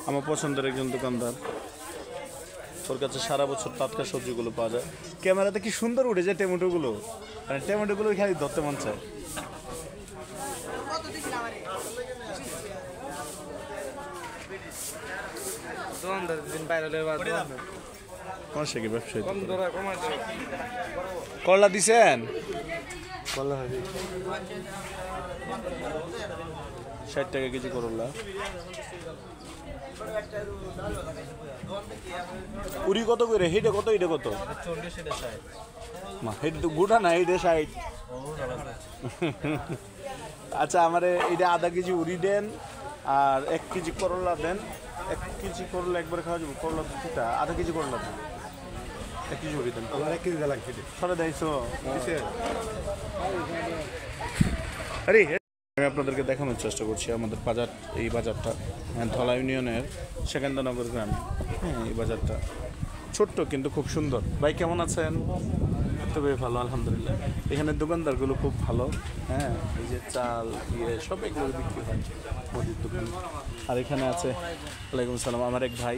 আমার পছন্দের একজন দোকানদার, ওর কাছে সারা বছর টাটকা সবজিগুলো পাওয়া যায়। ক্যামেরাতে কি সুন্দর উঠে যায় টমেটোগুলো, মানে টমেটোগুলো খালি ধরতে মন চায়। করলা দিছেন? 60 টাকা কেজি করলা। উড়ি কত করে? হেডে কত? এটা কত? 40, এটা 60। মা হেড তো গুড়া না, এটা 60। আচ্ছা, আমারে এটা আধা কেজি উড়ি দেন আর 1 কেজি করলা দেন। 1 কেজি করলা একবারে খাওয়া যাবে? করলা দুটা, আধা কেজি করলা দেন, 1 কেজি উড়ি দেন। 1 কেজি লাগবে সরে দেয়ছো। আরে আমি আপনাদেরকে দেখানোর চেষ্টা করছি আমাদের বাজার, এই বাজারটা ধলা ইউনিয়নের সেকেন্দ্রনগর গ্রামে। হ্যাঁ, এই বাজারটা ছোট্ট কিন্তু খুব সুন্দর। ভাই কেমন আছেন? তবে ভালো, আলহামদুলিল্লাহ। এখানে দোকানদারগুলো খুব ভালো। হ্যাঁ, এই যে চাল সব এগুলো বিক্রি হয়, মুদির দোকান। আর এখানে আছে, ওয়ালাইকুম সালাম, আমার এক ভাই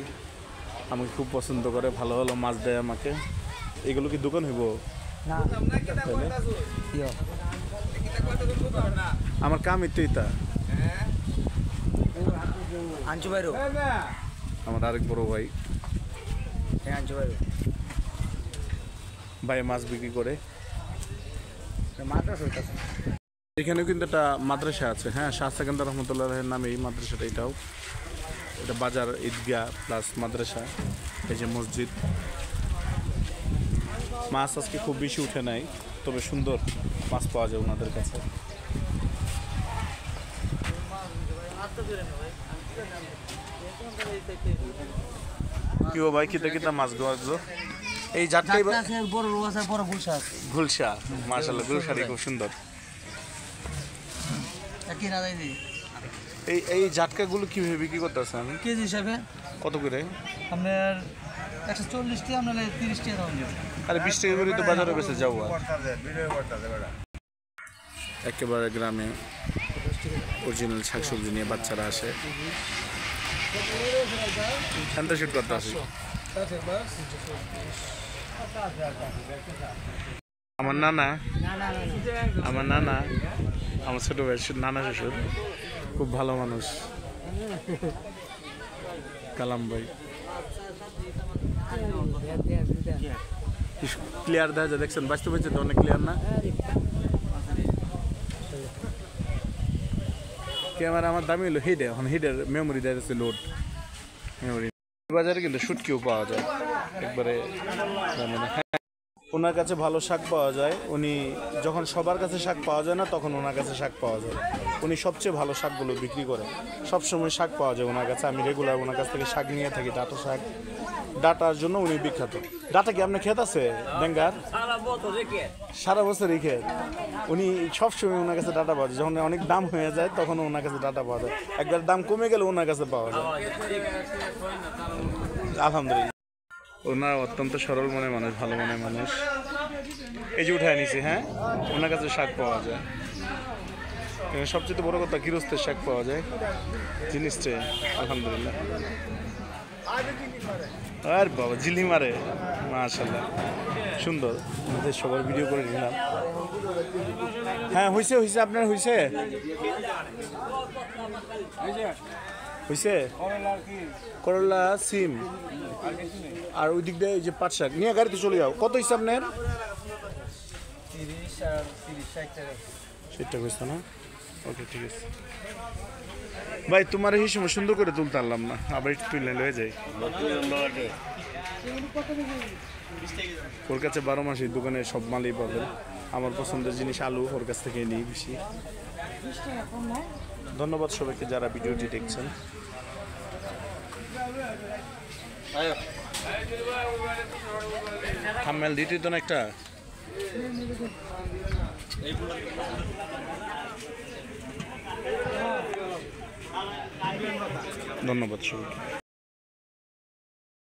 আমাকে খুব পছন্দ করে, ভালো ভালো মাছ দেয় আমাকে। এগুলো কি দোকান হইব? আমার কামই তো এটা। আমার আরেক বড় ভাই, ভাই মাছ বিক্রি করে। এখানেও কিন্তু একটা মাদ্রাসা আছে। হ্যাঁ, শাহ সেকেন্দার রহমতুল্লাহের নামে এই মাদ্রাসাটা। এটাও এটা বাজার, ঈদগাহ প্লাস মাদ্রাসা। এই যে মসজিদ। মাছ আজকে খুব বেশি উঠে নাই, তবে সুন্দর মাছ পাওয়া যায় ওনাদের কাছে। কি ও ভাই, কিতা কিতা মাছ গোয়াজো? এই জাটকাই বড় রোয়াসা, বড় গুলশা আছে। গুলশা, মাশাআল্লাহ, গুলশারি খুব সুন্দর। এই জাটকাগুলো কিভাবে বিক্রি করতেছেন? কেজি হিসাবে। কত করে? আপনার 140 টাকা, আপনার 30 টাকা দাম যাবে। আরে 20 টাকা করে তো বাজারে বেচে যাও। একেবারে গ্রামে অরিজিনাল শাকসবজি নিয়ে বাচ্চারা আসে। শান্ত শুট করতে আসে। আমার নানা, আমার ছোট ভাই নানা শ্বশুর, খুব ভালো মানুষ, কালাম ভাই। ক্লিয়ার দেখা যায়, দেখছেন? বাঁচতে পারছে তো, অনেক ক্লিয়ার না? ক্যামেরা আমার দামি হলো হিডে, এখন হিডের মেমোরি দেখাচ্ছে লোড মেমোরি। বাজারে কিন্তু শুটকিও পাওয়া যায় একবারে। ওনার কাছে ভালো শাক পাওয়া যায়। উনি যখন সবার কাছে শাক পাওয়া যায় না, তখন ওনার কাছে শাক পাওয়া যায়। উনি সবচেয়ে ভালো শাকগুলো বিক্রি করে। সবসময় শাক পাওয়া যায় ওনার কাছে। আমি রেগুলার ওনার কাছ থেকে শাক নিয়ে থাকি। ডাটা শাক, ডাটার জন্য উনি বিখ্যাত। ডাটা কি আপনার ক্ষেত আছে ডেঙ্গার? সারা বছরই ক্ষেত। উনি সবসময় ওনার কাছে ডাটা পাওয়া যায়। যখন অনেক দাম হয়ে যায়, তখন ওনার কাছে ডাটা পাওয়া যায়। একবার দাম কমে গেলে ওনার কাছে পাওয়া যায়। আলহামদুলিল্লাহ, ওনার অত্যন্ত সরল মনের মানুষ, ভালো মনের মানুষ। এই যে উঠায় নিছি, হ্যাঁ, ওনার কাছে শাক পাওয়া যায়। সবচেয়ে বড় কথা, গৃহস্থের শাক পাওয়া যায় জিনিসটা। আলহামদুলিল্লাহ। আর বাবা জিলি মারে, মাশাআল্লাহ, সুন্দর। সবার ভিডিও করে নিলাম। হ্যাঁ, হয়েছে। আপনার হয়েছে? করলা, সিম আর ওই দিক দিয়ে যে পাট শাক নিয়ে গাড়িতে চলে যাও। কত হয়েছে আপনার? 30 আর 30, 60 টাকা। 60 টাকা হয়েছে না? ওকে, ঠিক আছে ভাই। তোমার এই সময় সুন্দর করে তুলতে পারলাম না, আবার একটু তুলে লয়ে যাই। ওর কাছে 12 মাসের দোকানে সব মালই পাবেন। আমার পছন্দের জিনিস আলু, ওর কাছ থেকে নিই বেশি। ধন্যবাদ সবাইকে যারা ভিডিওটি দেখছেন। থাম্বনেল দিতে তো না একটা। ধন্যবাদ সবাইকে।